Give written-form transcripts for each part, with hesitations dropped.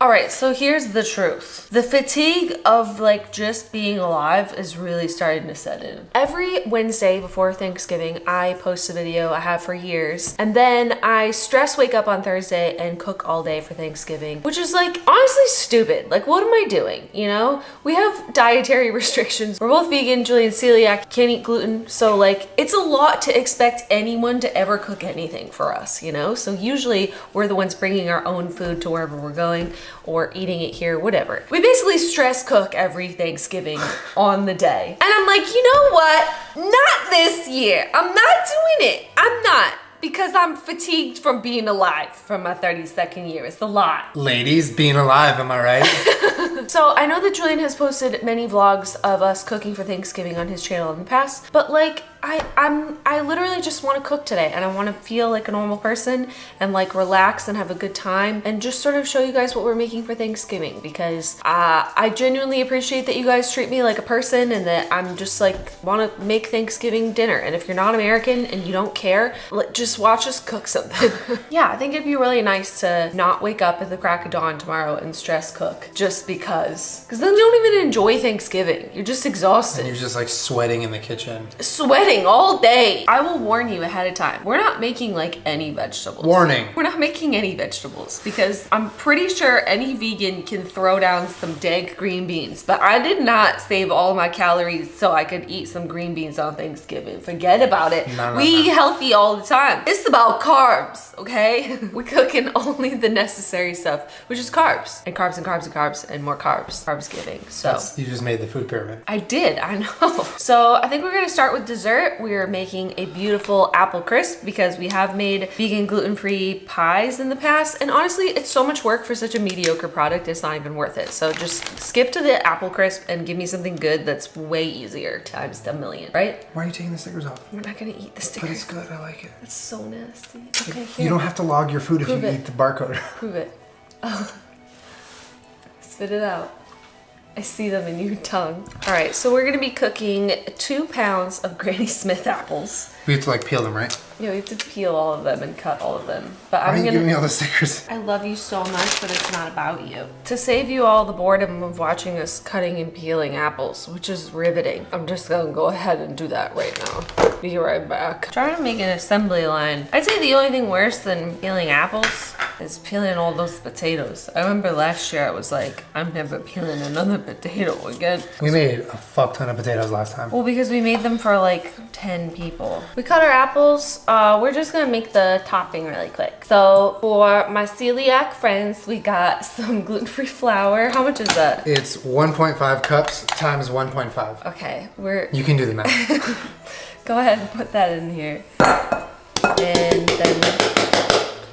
All right, so here's the truth. The fatigue of like just being alive is really starting to set in. Every Wednesday before Thanksgiving, I post a video I have for years, and then I stress wake up on Thursday and cook all day for Thanksgiving, which is like honestly stupid. Like, what am I doing? You know, we have dietary restrictions. We're both vegan, Julian celiac, can't eat gluten. So like, it's a lot to expect anyone to ever cook anything for us, you know? So usually we're the ones bringing our own food to wherever we're going, or eating it here, whatever. We basically stress cook every Thanksgiving on the day. And I'm like, you know what? Not this year. I'm not doing it. I'm not. Because I'm fatigued from being alive from my 32nd year. It's a lot. Ladies, being alive, am I right? So I know that Julian has posted many vlogs of us cooking for Thanksgiving on his channel in the past, but like I literally just want to cook today, and I want to feel like a normal person and like relax and have a good time and just sort of show you guys what we're making for Thanksgiving, because I genuinely appreciate that you guys treat me like a person and that I'm just like want to make Thanksgiving dinner. And if you're not American and you don't care, just watch us cook something. Yeah, I think it'd be really nice to not wake up at the crack of dawn tomorrow and stress cook just because then you don't even enjoy Thanksgiving. You're just exhausted. And you're just like sweating in the kitchen. Sweating all day. I will warn you ahead of time. We're not making like any vegetables. Warning. We're not making any vegetables because I'm pretty sure any vegan can throw down some dank green beans, but I did not save all my calories so I could eat some green beans on Thanksgiving. Forget about it. We eat healthy all the time. It's about carbs, okay? We're cooking only the necessary stuff, which is carbs and carbs and carbs and carbs and more carbs. Carbs giving. So you just made the food pyramid. I did, I know. So I think we're gonna start with dessert. We're making a beautiful apple crisp because we have made vegan gluten-free pies in the past, and honestly it's so much work for such a mediocre product, it's not even worth it. So just skip to the apple crisp and give me something good that's way easier times a million, right? Why are you taking the stickers off? We're not gonna eat the stickers. But it's good, I like it. It's so nasty. Okay, here. You don't have to log your food if you eat the barcode. Prove it. Oh. Spit it out. I see them in your tongue. All right, so we're gonna be cooking 2 pounds of Granny Smith apples. We have to like peel them, right? Yeah, we have to peel all of them and cut all of them. But Why are you giving me all the stickers? I love you so much, but it's not about you. To save you all the boredom of watching us cutting and peeling apples, which is riveting, I'm just gonna go ahead and do that right now. Be right back. Trying to make an assembly line. I'd say the only thing worse than peeling apples is peeling all those potatoes. I remember last year I was like, I'm never peeling another potato again. We made a fuck ton of potatoes last time. Well, because we made them for like 10 people. We cut our apples. We're just gonna make the topping really quick. So for my celiac friends, we got some gluten-free flour. How much is that? It's 1.5 cups times 1.5. Okay, You can do the math. Go ahead and put that in here. And then,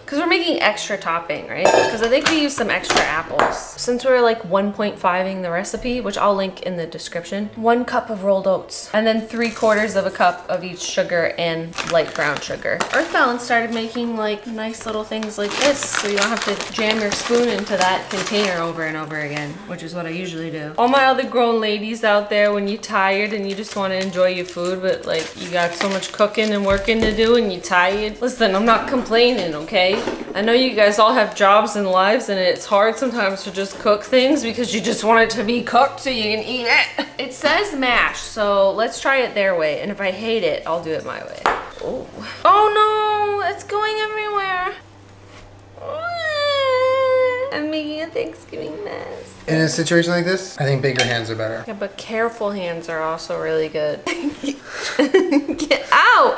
because we're making extra topping, right? Because I think we used some extra apples. Since we're like 1.5ing the recipe, which I'll link in the description, 1 cup of rolled oats, and then 3/4 of a cup of each sugar and light brown sugar. Earth Balance started making like nice little things like this, so you don't have to jam your spoon into that container over and over again, which is what I usually do. All my other grown ladies out there, when you're tired and you just want to enjoy your food, but like you got so much cooking and working to do and you're tired, listen, I'm not complaining, okay? I know you guys all have jobs and lives, and it's hard sometimes to just cook things because you just want it to be cooked so you can eat it. It says mash, so let's try it their way, and if I hate it, I'll do it my way. Oh, oh no, it's going everywhere. I'm making a Thanksgiving mess. In a situation like this, I think bigger hands are better. Yeah, but careful hands are also really good. Get out!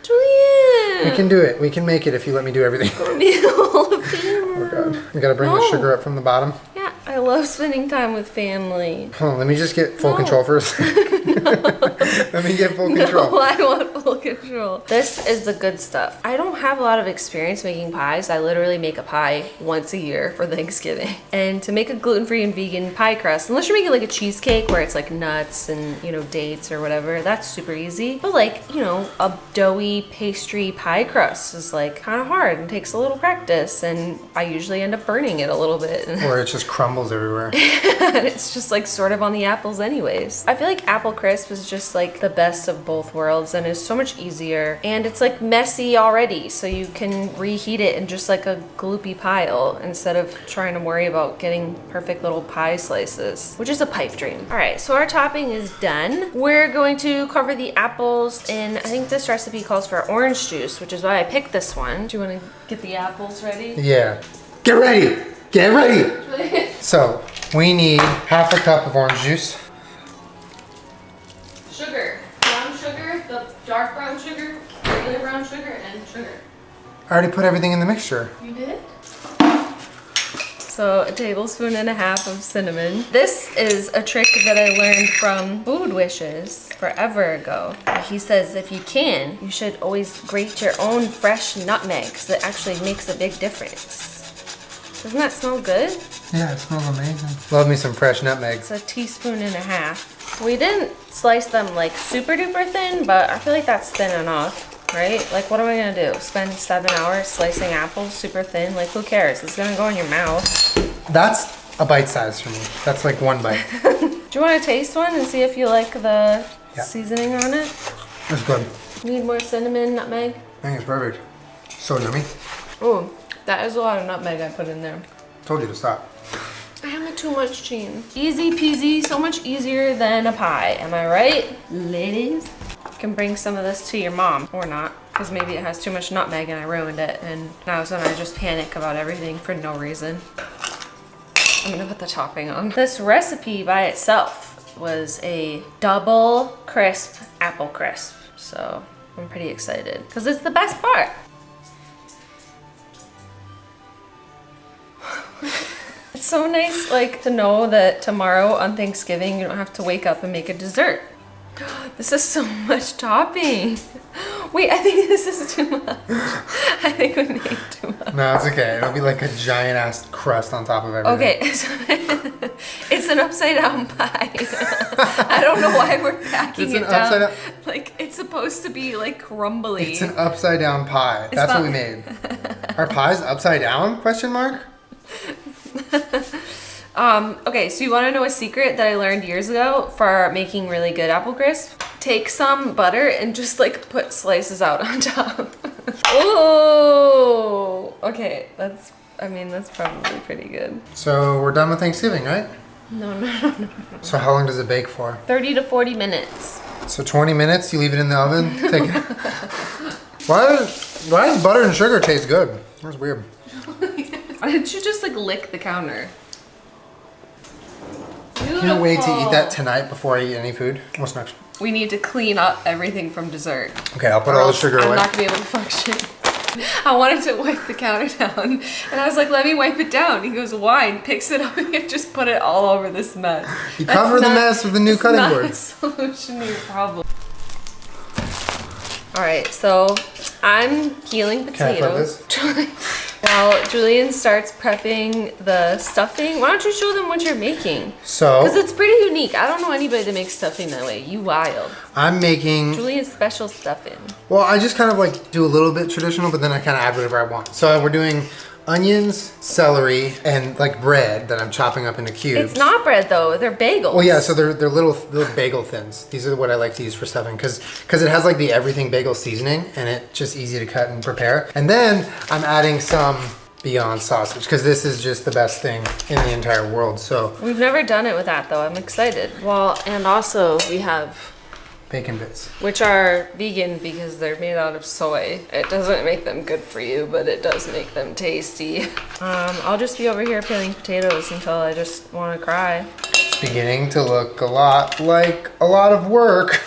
Julian! We can do it. We can make it if you let me do everything. Oh god. We gotta bring the sugar up from the bottom. Yeah, I love spending time with family. Hold on, let me just get full control first. Let me get full control. No, I want full control. This is the good stuff. I don't have a lot of experience making pies. I literally make a pie once a year for Thanksgiving. And to make a gluten-free and vegan pie crust, unless you're making like a cheesecake where it's like nuts and, you know, dates or whatever, that's super easy. But like, you know, a doughy pastry pie crust is like kind of hard and takes a little practice, and I usually end up burning it a little bit. Or it just crumbles everywhere. And it's just like sort of on the apples anyways. I feel like apple crisp crisp is just like the best of both worlds and is so much easier. And it's like messy already, so you can reheat it in just like a gloopy pile instead of trying to worry about getting perfect little pie slices, which is a pipe dream. All right, so our topping is done. We're going to cover the apples in, I think this recipe calls for orange juice, which is why I picked this one. Do you want to get the apples ready? Yeah. Get ready! Get ready! So, we need half a cup of orange juice. Sugar. Brown sugar, the dark brown sugar, regular brown sugar, and sugar. I already put everything in the mixture. You did? So a tablespoon and a half of cinnamon. This is a trick that I learned from Food Wishes forever ago. He says if you can, you should always grate your own fresh nutmeg because it actually makes a big difference. Doesn't that smell good? Yeah, it smells amazing. Love me some fresh nutmegs. It's a teaspoon and a half. We didn't slice them like super duper thin, but I feel like that's thin enough, right? Like what am I gonna do? Spend 7 hours slicing apples super thin? Like who cares? It's gonna go in your mouth. That's a bite size for me. That's like one bite. Do you want to taste one and see if you like the seasoning on it? That's good. Need more cinnamon, nutmeg? I think it's perfect. So yummy. Oh, that is a lot of nutmeg I put in there. Told you to stop. I have too much cheese. Easy peasy, so much easier than a pie. Am I right, ladies? You can bring some of this to your mom, or not, because maybe it has too much nutmeg and I ruined it, and now so I just panic about everything for no reason. I'm gonna put the topping on. This recipe by itself was a double crisp apple crisp, so I'm pretty excited, because it's the best part. It's so nice, like, to know that tomorrow on Thanksgiving you don't have to wake up and make a dessert. This is so much topping. Wait, I think this is too much. I think we made too much. No, it's okay. It'll be like a giant ass crust on top of everything. Okay, so it's an upside down pie. I don't know why we're packing it down. Like, it's supposed to be like crumbly. It's an upside down pie. That's what we made. Our pie's upside down? Question mark? Okay, so you want to know a secret that I learned years ago for making really good apple crisp? Take some butter and just like put slices out on top. Oh, okay, that's probably pretty good. So we're done with Thanksgiving, right? No. So how long does it bake for? 30 to 40 minutes. So 20 minutes, you leave it in the oven? Take it. Why does butter and sugar taste good? That's weird. Why didn't you just like lick the counter? Can't wait to eat that tonight before I eat any food. What's next? We need to clean up everything from dessert. Okay, I'll put all the sugar away. I'm not gonna be able to function. I wanted to wipe the counter down, and I was like, let me wipe it down. He goes, why? And picks it up and just put it all over this mess. You cover the mess with the new cutting board. That's not a solution to your problem. All right, so I'm peeling potatoes. While Julian starts prepping the stuffing, why don't you show them what you're making? So, because it's pretty unique. I don't know anybody that makes stuffing that way. You wild. I'm making Julian's special stuffing. Well, I just kind of like do a little bit traditional, but then I kind of add whatever I want. So we're doing onions, celery, and like bread that I'm chopping up into cubes. It's not bread though, they're bagels. Well, yeah, so they're little bagel thins. These are what I like to use for stuffing because it has like the everything bagel seasoning and it's just easy to cut and prepare. And then I'm adding some Beyond sausage because this is just the best thing in the entire world. So we've never done it with that though. I'm excited. Well, and also we have bacon bits, which are vegan because they're made out of soy. It doesn't make them good for you, but it does make them tasty. I'll just be over here peeling potatoes until I just want to cry. It's beginning to look a lot like a lot of work.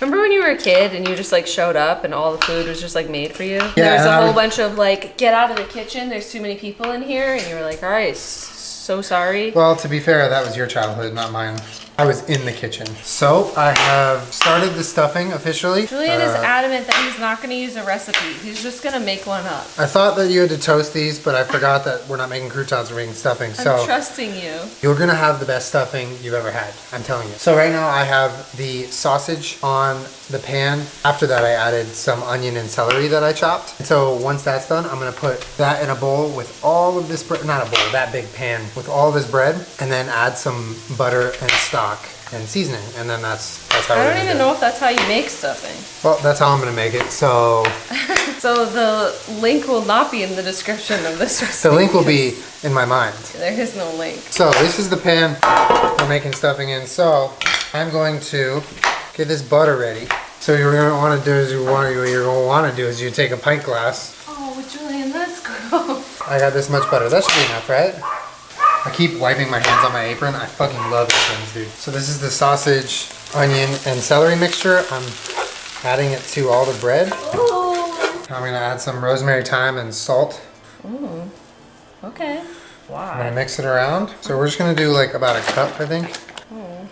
Remember when you were a kid and you just like showed up and all the food was just like made for you? Yeah, There was a whole bunch of like, get out of the kitchen, there's too many people in here, and you were like, all right, so sorry. Well, to be fair, that was your childhood, not mine. I was in the kitchen. So I have started the stuffing officially. Julian is adamant that he's not going to use a recipe. He's just going to make one up. I thought that you had to toast these, but I forgot that we're not making croutons, we're making stuffing. I'm trusting you. You're gonna have the best stuffing you've ever had, I'm telling you. So right now I have the sausage on the pan. After that I added some onion and celery that I chopped. And so once that's done, I'm gonna put that in a bowl with all of this bread, not a bowl, that big pan with all of this bread, and then add some butter and stock. and seasoning, and then that's how I we're don't gonna even do it. know if that's how you make stuffing. Well, that's how I'm gonna make it. So So the link will not be in the description of this recipe. the link will be in my mind. There is no link. So this is the pan we're making stuffing in. So I'm going to get this butter ready. So you're gonna want to do is you take a pint glass. Oh, Julian, that's gross. I got this much butter. That should be enough, right? I keep wiping my hands on my apron. I fucking love these things, dude. So this is the sausage, onion, and celery mixture. I'm adding it to all the bread. Ooh. I'm gonna add some rosemary, thyme, and salt. Ooh. Okay. I'm Why? gonna mix it around. So we're just gonna do like about a cup, I think. Oh.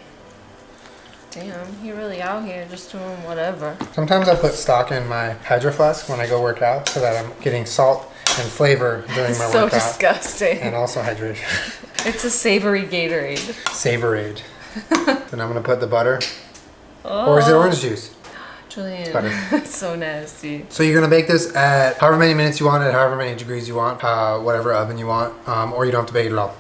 Damn, you're really out here just doing whatever. Sometimes I put stock in my Hydro Flask when I go work out so that I'm getting salt and flavor during my So workout. disgusting. And also hydration. It's a savory Gatorade. Savorade. Then I'm gonna put the butter. Oh. Or is it orange juice? Julian, Butter. that's so nasty. So you're gonna bake this at however many minutes you want, at however many degrees you want, whatever oven you want, or you don't have to bake it at all.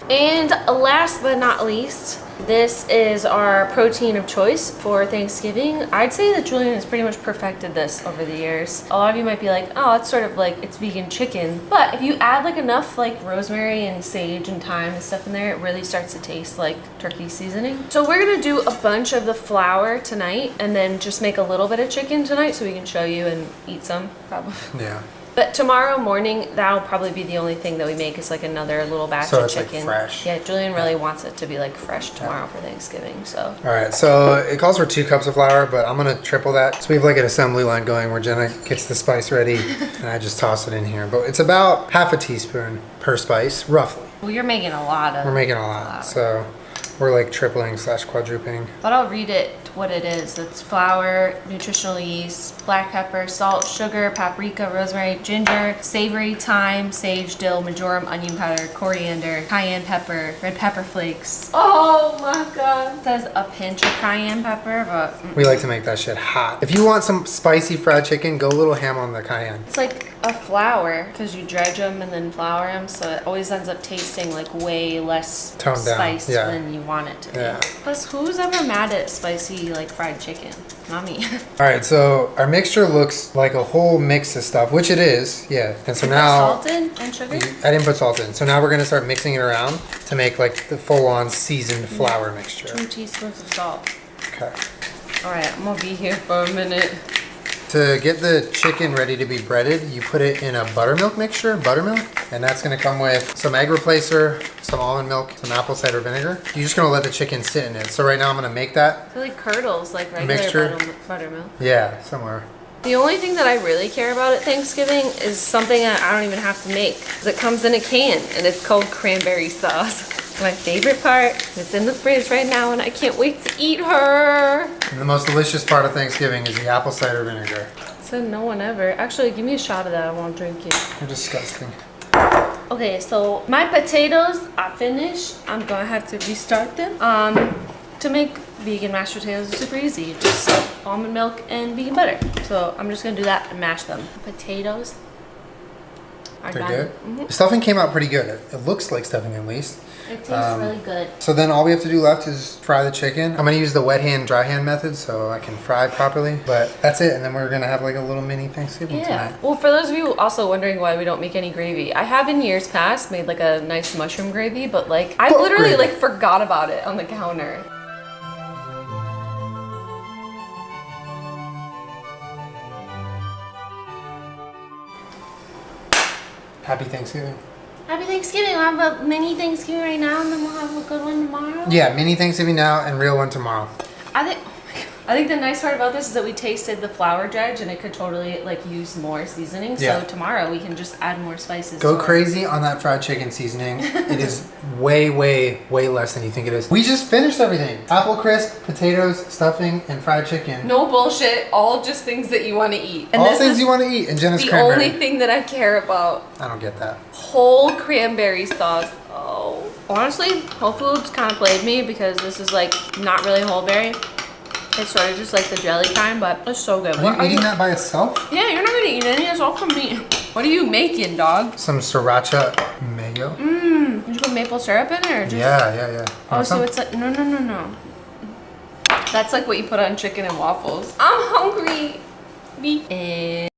And last but not least, this is our protein of choice for Thanksgiving. I'd say that Julian has pretty much perfected this over the years. A lot of you might be like, oh, it's sort of like, it's vegan chicken. But if you add like enough like rosemary and sage and thyme and stuff in there, it really starts to taste like turkey seasoning. So we're gonna do a bunch of the flour tonight and then just make a little bit of chicken tonight so we can show you and eat some probably. Yeah. But tomorrow morning, that'll probably be the only thing that we make is like another little batch So of it's, like, chicken. fresh. Yeah, Julian really wants it to be like fresh tomorrow for Thanksgiving. So All right, so it calls for 2 cups of flour, but I'm gonna triple that. So we have like an assembly line going where Jenna gets the spice ready and I just toss it in here. But it's about half a teaspoon per spice, roughly. well, you're making a lot of. We're making a lot, so we're like tripling / quadrupling. But I'll read it what it is. It's flour, nutritional yeast, black pepper, salt, sugar, paprika, rosemary, ginger, savory, thyme, sage, dill, marjoram, onion powder, coriander, cayenne pepper, red pepper flakes. Oh my god. It says a pinch of cayenne pepper, but We like to make that shit hot. If you want some spicy fried chicken, go a little ham on the cayenne. it's like a flour because you dredge them and then flour them, so it always ends up tasting like way less Toned down, spiced yeah. than you want it to be. Yeah. Plus, who's ever mad at spicy like fried chicken? Not me. All right, so our mixture looks like a whole mix of stuff, which it is, yeah. And so now, Salted and sugar. I didn't put salt in. So now we're gonna start mixing it around to make like the full-on seasoned flour mixture. 2 teaspoons of salt. Okay. All right, I'm gonna be here for a minute. To get the chicken ready to be breaded, you put it in a buttermilk mixture, and that's gonna come with some egg replacer, some almond milk, some apple cider vinegar. You're just gonna let the chicken sit in it. So right now I'm gonna make that. So like curdles, like regular Mixture. buttermilk. Yeah, somewhere. The only thing that I really care about at Thanksgiving is something that I don't even have to make. 'Cause it comes in a can and it's called cranberry sauce. My favorite part. It's in the fridge right now and I can't wait to eat her. And the most delicious part of Thanksgiving is the apple cider vinegar. Said no one ever. Actually, give me a shot of that. I won't drink it. You're disgusting. Okay, so my potatoes are finished. I'm gonna have to restart them. To make vegan mashed potatoes is super easy. You just almond milk and vegan butter. So I'm just gonna do that and mash them. Potatoes are They're done. good? Mhm. The stuffing came out pretty good. It looks like stuffing at least. It tastes really good. So then all we have to do left is fry the chicken. I'm gonna use the wet hand, dry hand method so I can fry properly. But that's it, and then we're gonna have like a little mini Thanksgiving Yeah. tonight. Well, for those of you also wondering why we don't make any gravy, I have in years past made like a nice mushroom gravy, but like I What literally gravy? like forgot about it on the counter. Happy Thanksgiving. Happy Thanksgiving. We'll have a mini Thanksgiving right now and then we'll have a good one tomorrow. Yeah, mini Thanksgiving now and real one tomorrow. I think the nice part about this is that we tasted the flour dredge and it could totally like use more seasoning. Yeah. So tomorrow we can just add more spices. Go to it. crazy on that fried chicken seasoning. It is way, way, way less than you think it is. We just finished everything. Apple crisp, potatoes, stuffing, and fried chicken. No bullshit. All just things that you want to eat. And All this things is you want to eat. And Jenna's the cranberry. only thing that I care about. I don't get that. Whole cranberry sauce. Oh. Honestly, Whole Foods kind of played me because this is like not really whole berry. It's sort of just like the jelly kind, but it's so good. Are you eating that by itself? Yeah, you're not gonna eat any. It's all from me. What are you making, dog? Some sriracha mayo. Did you put maple syrup in it or just? Yeah. Oh, Want so some? it's like no. That's like what you put on chicken and waffles. I'm hungry. And